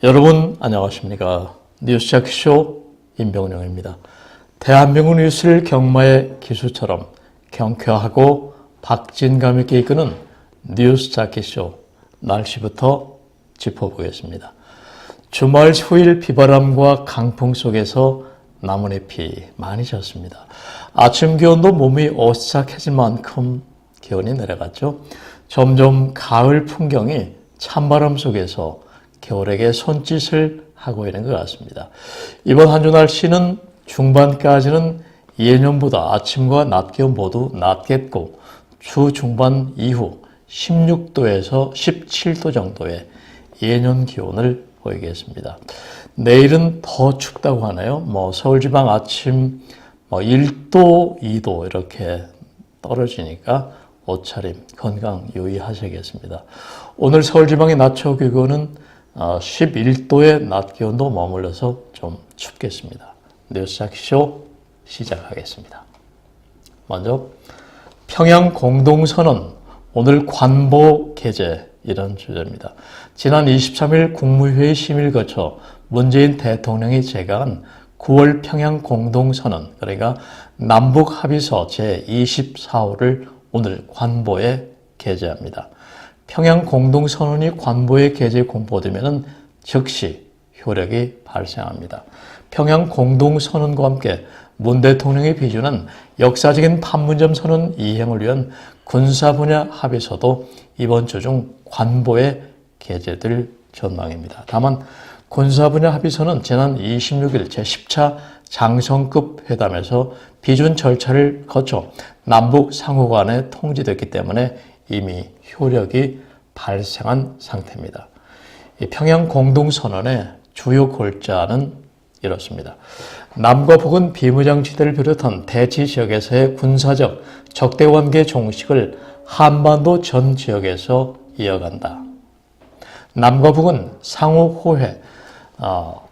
여러분 안녕하십니까. 뉴스자키쇼 임병룡입니다. 대한민국 뉴스를 경마의 기수처럼 경쾌하고 박진감 있게 이끄는 뉴스자키쇼 날씨부터 짚어보겠습니다. 주말 휴일 비바람과 강풍 속에서 나뭇잎이 많이 졌습니다. 아침 기온도 몸이 오싹해질 만큼 기온이 내려갔죠. 점점 가을 풍경이 찬바람 속에서 겨울에게 손짓을 하고 있는 것 같습니다. 이번 한 주 날씨는 중반까지는 예년보다 아침과 낮 기온 모두 낮겠고 주 중반 이후 16도에서 17도 정도의 예년 기온을 보이겠습니다. 내일은 더 춥다고 하네요. 서울 지방 아침 1도, 2도 이렇게 떨어지니까 옷차림 건강 유의하셔야겠습니다. 오늘 서울 지방의 낮 최고 기온은 11도의 낮 기온도 머물러서 좀 춥겠습니다. 뉴스자키쇼 시작하겠습니다. 먼저 평양 공동선언 오늘 관보 개최 이런 주제입니다. 지난 23일 국무회의 심의를 거쳐 문재인 대통령이 제거한 9월 평양 공동선언 그러니까 남북합의서 제24호를 오늘 관보에 게재합니다. 평양 공동선언이 관보에 게재 공포되면 즉시 효력이 발생합니다. 평양 공동선언과 함께 문 대통령이 비준한 역사적인 판문점 선언 이행을 위한 군사분야 합의서도 이번 주 중 관보에 게재될 전망입니다. 다만 군사분야 합의서는 지난 26일 제10차 장성급 회담에서 비준 절차를 거쳐 남북 상호 간에 통지됐기 때문에 이미 효력이 발생한 상태입니다. 평양 공동선언의 주요 골자는 이렇습니다. 남과 북은 비무장지대를 비롯한 대치 지역에서의 군사적 적대관계 종식을 한반도 전 지역에서 이어간다. 남과 북은 상호 호혜,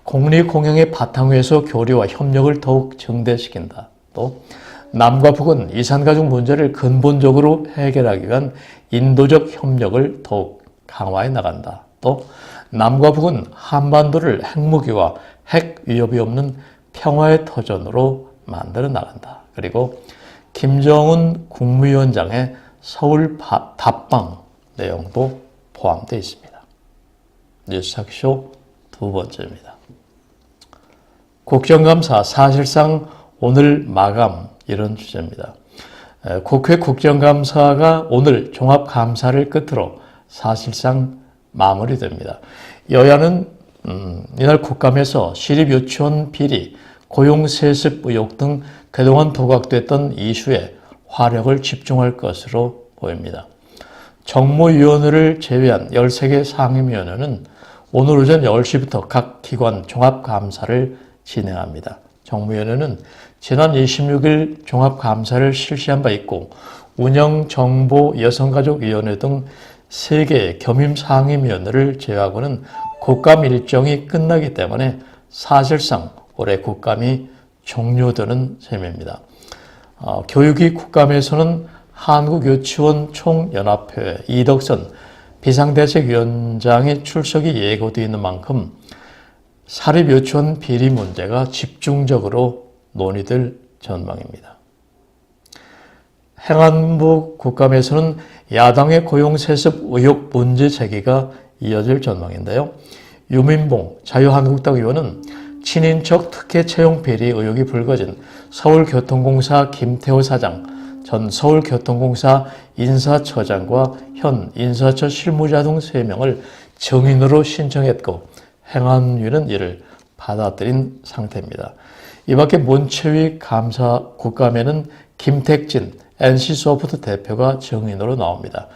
공리공영의 바탕 위에서 교류와 협력을 더욱 증대시킨다. 또 남과 북은 이산가족 문제를 근본적으로 해결하기 위한 인도적 협력을 더욱 강화해 나간다. 또 남과 북은 한반도를 핵무기와 핵 위협이 없는 평화의 터전으로 만들어 나간다. 그리고 김정은 국무위원장의 서울 답방 내용도 포함되어 있습니다. 뉴스자키쇼 두 번째입니다. 국정감사 사실상 오늘 마감 이런 주제입니다. 국회 국정감사가 오늘 종합감사를 끝으로 사실상 마무리됩니다. 여야는 이날 국감에서 시립유치원 비리, 고용세습 의혹 등 그동안 부각됐던 이슈에 화력을 집중할 것으로 보입니다. 정무위원회를 제외한 13개 상임위원회는 오늘 오전 10시부터 각 기관 종합감사를 진행합니다. 정무위원회는 지난 26일 종합감사를 실시한 바 있고 운영정보 여성가족위원회 등 3개의 겸임상임위원회를 제외하고는 국감 일정이 끝나기 때문에 사실상 올해 국감이 종료되는 셈입니다. 교육위 국감에서는 한국유치원 총연합회 이덕선 비상대책위원장의 출석이 예고되어 있는 만큼 사립유치원 비리 문제가 집중적으로 논의될 전망입니다. 행안부 국감에서는 야당의 고용세습 의혹 문제 제기가 이어질 전망인데요. 유민봉 자유한국당 의원은 친인척 특혜 채용 비리 의혹이 불거진 서울교통공사 김태호 사장, 전 서울교통공사 인사처장과 현 인사처 실무자 등 3명을 증인으로 신청했고 행안위는 이를 받아들인 상태입니다. 이밖에 문채위 감사 국감에는 김택진 NC소프트 대표가 증인으로 나옵니다.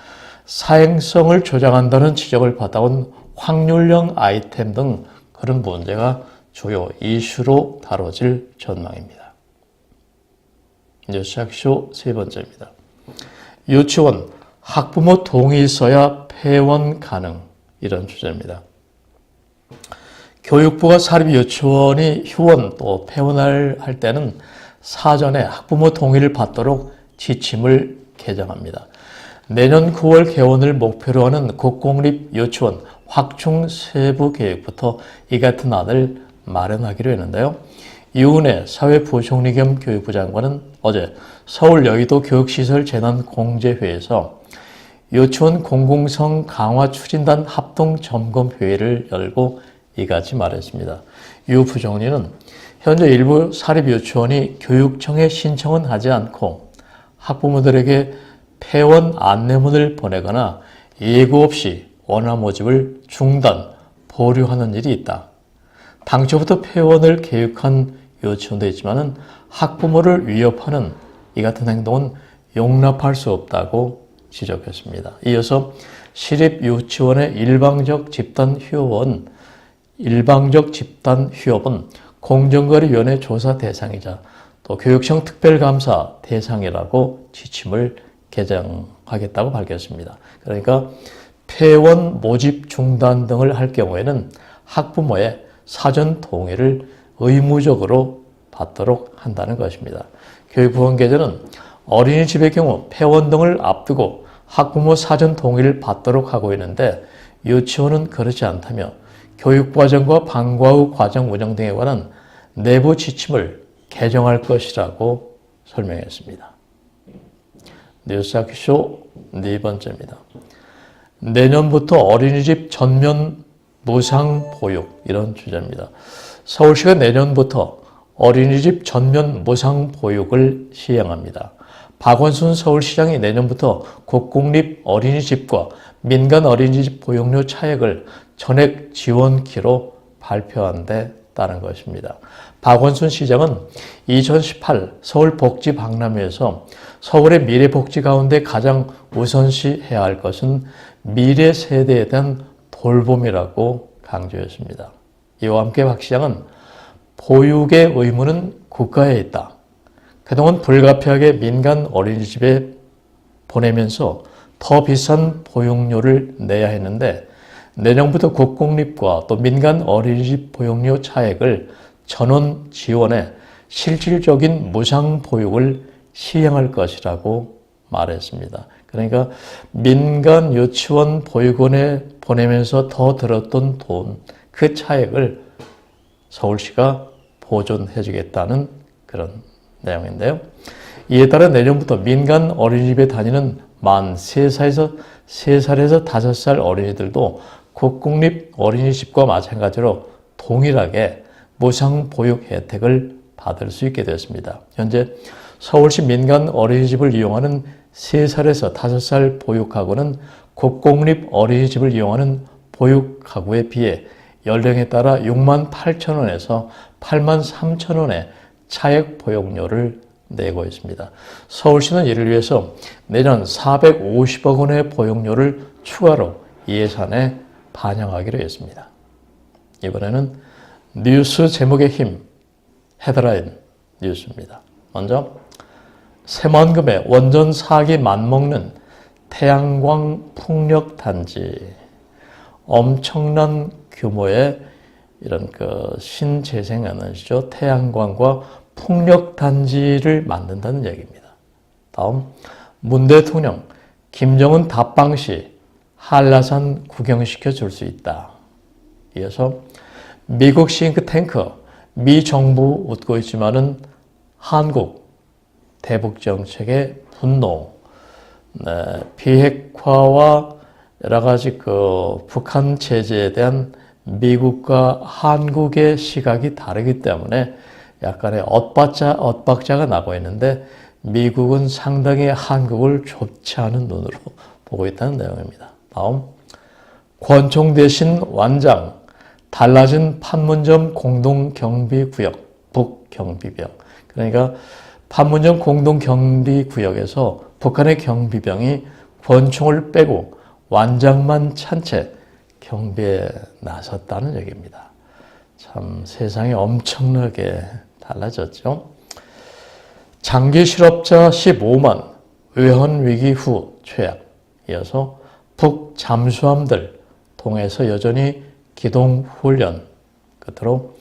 사행성을 조장한다는 지적을 받아온 확률형 아이템 등 그런 문제가 주요 이슈로 다뤄질 전망입니다. 뉴스자키쇼 세 번째입니다. 유치원 학부모 동의 있어야 폐원 가능 이런 주제입니다. 교육부가 사립유치원이 휴원 또 폐원을 할 때는 사전에 학부모 동의를 받도록 지침을 개정합니다. 내년 9월 개원을 목표로 하는 국공립 유치원 확충 세부 계획부터 이 같은 안을 마련하기로 했는데요. 이은혜 사회부총리 겸 교육부 장관은 어제 서울 여의도 교육시설 재난공제회에서 유치원 공공성 강화 추진단 합동점검회의를 열고 이같이 말했습니다. 유 부총리는 현재 일부 사립유치원이 교육청에 신청은 하지 않고 학부모들에게 폐원 안내문을 보내거나 예고 없이 원화 모집을 중단, 보류하는 일이 있다. 당초부터 폐원을 계획한 유치원도 있지만 학부모를 위협하는 이 같은 행동은 용납할 수 없다고 지적했습니다. 이어서 시립유치원의 일방적 집단 휴업은 공정거래위원회 조사 대상이자 또 교육청 특별감사 대상이라고 지침을 개정하겠다고 밝혔습니다. 그러니까 폐원 모집 중단 등을 할 경우에는 학부모의 사전 동의를 의무적으로 받도록 한다는 것입니다. 교육부 관계자는 어린이집의 경우 폐원 등을 앞두고 학부모 사전 동의를 받도록 하고 있는데 유치원은 그렇지 않다며 교육과정과 방과 후 과정 운영 등에 관한 내부 지침을 개정할 것이라고 설명했습니다. 뉴스 아키쇼 네 번째입니다. 내년부터 어린이집 전면 무상 보육, 이런 주제입니다. 서울시가 내년부터 어린이집 전면 무상 보육을 시행합니다. 박원순 서울시장이 내년부터 국공립 어린이집과 민간 어린이집 보육료 차액을 전액 지원키로 발표한 데 따른 것입니다. 박원순 시장은 2018 서울복지박람회에서 서울의 미래복지 가운데 가장 우선시해야 할 것은 미래 세대에 대한 돌봄이라고 강조했습니다. 이와 함께 박 시장은 보육의 의무는 국가에 있다. 그동안 불가피하게 민간 어린이집에 보내면서 더 비싼 보육료를 내야 했는데 내년부터 국공립과 또 민간 어린이집 보육료 차액을 전원 지원해 실질적인 무상 보육을 시행할 것이라고 말했습니다. 그러니까 민간 유치원 보육원에 보내면서 더 들었던 돈, 그 차액을 서울시가 보존해 주겠다는 그런 내용인데요. 이에 따라 내년부터 민간 어린이집에 다니는 만 3살에서 5살 어린이들도 국공립 어린이집과 마찬가지로 동일하게 무상 보육 혜택을 받을 수 있게 되었습니다. 현재 서울시 민간 어린이집을 이용하는 3살에서 5살 보육가구는 국공립 어린이집을 이용하는 보육가구에 비해 연령에 따라 68,000원에서 83,000원의 차액 보육료를 내고 있습니다. 서울시는 이를 위해서 내년 450억 원의 보육료를 추가로 예산에 반영하기로 했습니다. 이번에는 뉴스 제목의 힘, 헤드라인 뉴스입니다. 먼저 새만금에 원전 사기 맞먹는 태양광 풍력단지, 엄청난 규모의 이런 신재생 에너지죠. 태양광과 풍력단지를 만든다는 얘기입니다. 다음, 문 대통령 김정은 답방 시 한라산 구경시켜 줄 수 있다. 이어서 미국 싱크탱크 미 정부 웃고 있지만은 한국 대북 정책의 분노, 비핵화와 여러 가지 북한 제재에 대한 미국과 한국의 시각이 다르기 때문에 약간의 엇박자가 나고 있는데 미국은 상당히 한국을 좋지 않은 눈으로 보고 있다는 내용입니다. 다음, 권총 대신 완장, 달라진 판문점 공동경비구역, 북경비병. 그러니까 판문점 공동경비구역에서 북한의 경비병이 권총을 빼고 완장만 찬 채 경비에 나섰다는 얘기입니다. 참 세상이 엄청나게 달라졌죠. 장기 실업자 15만, 외환 위기 후 최악. 이어서 북 잠수함들 통해서 여전히 기동 훈련. 끝으로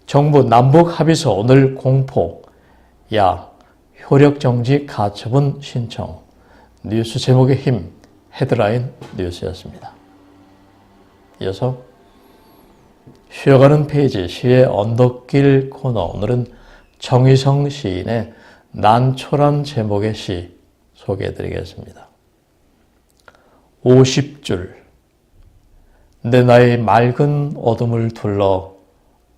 정부 남북 합의서 오늘 공포. 야, 효력 정지 가처분 신청. 뉴스 제목의 힘, 헤드라인 뉴스였습니다. 이어서 쉬어가는 페이지 시의 언덕길 코너, 오늘은 정희성 시인의 난초란 제목의 시 소개해드리겠습니다. 50줄 내 나의 맑은 어둠을 둘러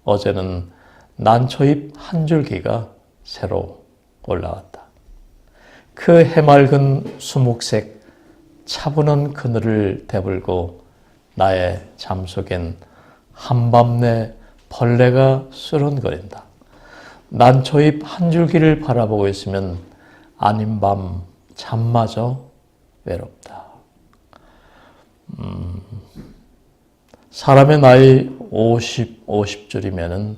어제는 난초잎 한 줄기가 새로 올라왔다. 그 해맑은 수묵색 차분한 그늘을 대불고 나의 잠 속엔 한밤내 벌레가 수런거린다. 난초잎 한 줄기를 바라보고 있으면 아닌 밤 잠마저 외롭다. 사람의 나이 50줄이면은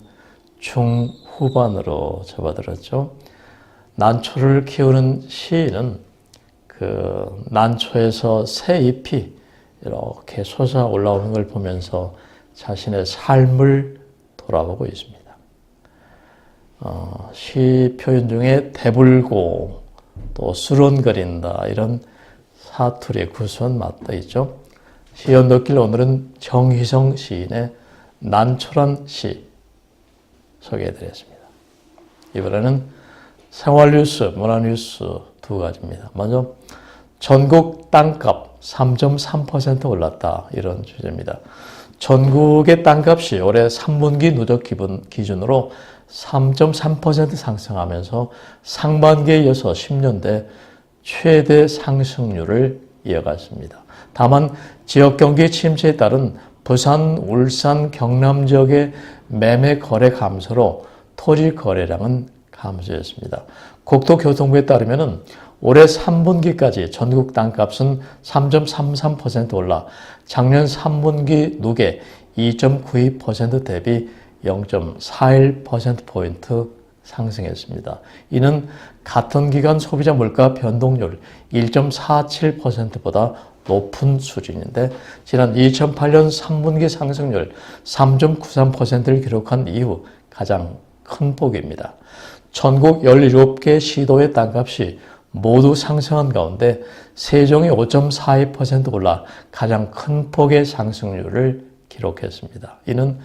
중후반으로 접어들었죠. 난초를 키우는 시인은 그 난초에서 새 잎이 이렇게 솟아 올라오는 걸 보면서 자신의 삶을 돌아보고 있습니다. 시 표현 중에 대불고 또 수론거린다 이런 사투리의 구수한 맛도 있죠. 시 언덕길 오늘은 정희성 시인의 난초란 시 소개해드렸습니다. 이번에는 생활뉴스, 문화뉴스 두 가지입니다. 먼저 전국 땅값 3.3% 올랐다 이런 주제입니다. 전국의 땅값이 올해 3분기 누적 기준으로 3.3% 상승하면서 상반기에 이어서 10년대 최대 상승률을 이어갔습니다. 다만 지역 경기 침체에 따른 부산, 울산, 경남 지역의 매매 거래 감소로 토지 거래량은 감소했습니다. 국토교통부에 따르면 올해 3분기까지 전국 땅값은 3.33% 올라 작년 3분기 누계 2.92% 대비 0.41%포인트 상승했습니다. 이는 같은 기간 소비자 물가 변동률 1.47%보다 높은 수준인데 지난 2008년 3분기 상승률 3.93%를 기록한 이후 가장 큰 폭입니다. 전국 17개 시도의 땅값이 모두 상승한 가운데 세종이 5.42% 올라 가장 큰 폭의 상승률을 기록했습니다. 이는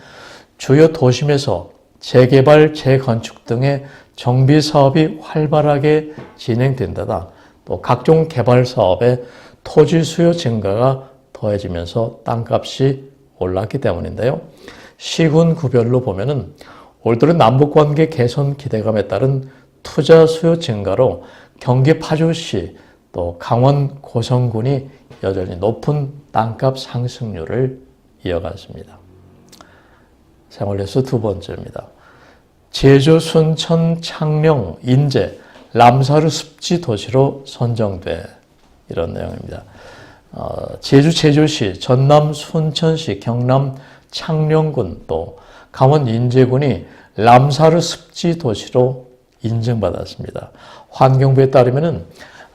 주요 도심에서 재개발, 재건축 등의 정비 사업이 활발하게 진행된 데다 또 각종 개발 사업에 토지 수요 증가가 더해지면서 땅값이 올랐기 때문인데요. 시군 구별로 보면은 올 들은 남북관계 개선 기대감에 따른 투자 수요 증가로 경기 파주시 또 강원 고성군이 여전히 높은 땅값 상승률을 이어갔습니다. 생활뉴스 두 번째입니다. 제주, 순천, 창녕, 인제, 람사르 습지 도시로 선정돼 이런 내용입니다. 제주 제주시, 전남 순천시, 경남 창녕군 또 강원 인제군이 람사르 습지 도시로 인증받았습니다. 환경부에 따르면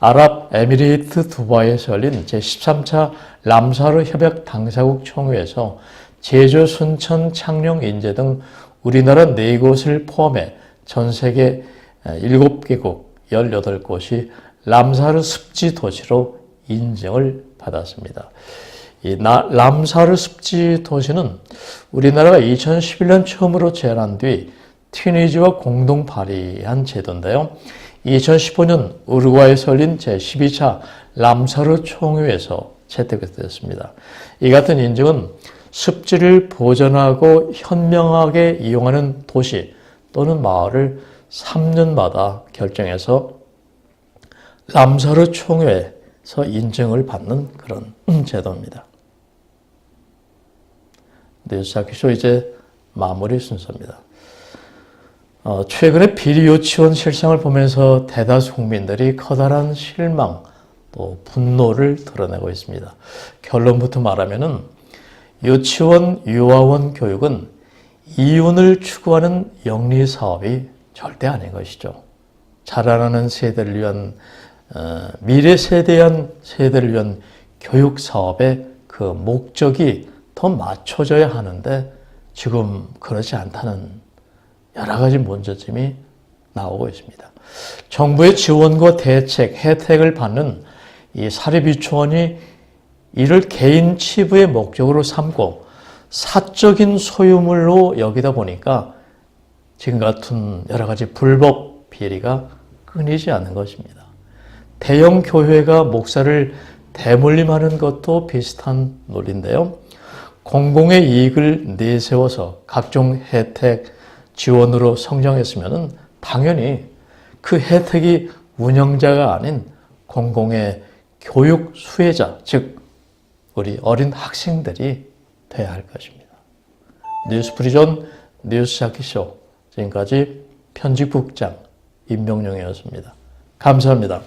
아랍에미리트 두바이에서 열린 제13차 람사르 협약 당사국 총회에서 제주, 순천, 창녕, 인제 등 우리나라 4곳을 포함해 전 세계 7개국 18곳이 람사르 습지 도시로 인증을 받았습니다. 이 람사르 습지 도시는 우리나라가 2011년 처음으로 제안한 뒤 튀니지와 공동 발의한 제도인데요. 2015년 우루과이에서 열린 제12차 람사르 총회에서 채택됐습니다. 이 같은 인증은 습지를 보존하고 현명하게 이용하는 도시 또는 마을을 3년마다 결정해서 람사르 총회에서 인증을 받는 그런 제도입니다. 뉴스아키쇼 이제 마무리 순서입니다. 최근에 비리 유치원 실상을 보면서 대다수 국민들이 커다란 실망 또 분노를 드러내고 있습니다. 결론부터 말하면은 유치원, 유아원 교육은 이윤을 추구하는 영리 사업이 절대 아닌 것이죠. 자라나는 세대를 위한 미래 세대를 위한 교육 사업의 그 목적이 더 맞춰져야 하는데 지금 그렇지 않다는 여러 가지 문제점이 나오고 있습니다. 정부의 지원과 대책, 혜택을 받는 이 사립유치원이 이를 개인 치부의 목적으로 삼고 사적인 소유물로 여기다 보니까 지금 같은 여러 가지 불법 비리가 끊이지 않는 것입니다. 대형 교회가 목사를 대물림하는 것도 비슷한 논리인데요. 공공의 이익을 내세워서 각종 혜택, 지원으로 성장했으면 당연히 그 혜택이 운영자가 아닌 공공의 교육 수혜자, 즉 우리 어린 학생들이 돼야 할 것입니다. 뉴스프리존 뉴스 찾기쇼, 지금까지 편집국장 임명용이었습니다. 감사합니다.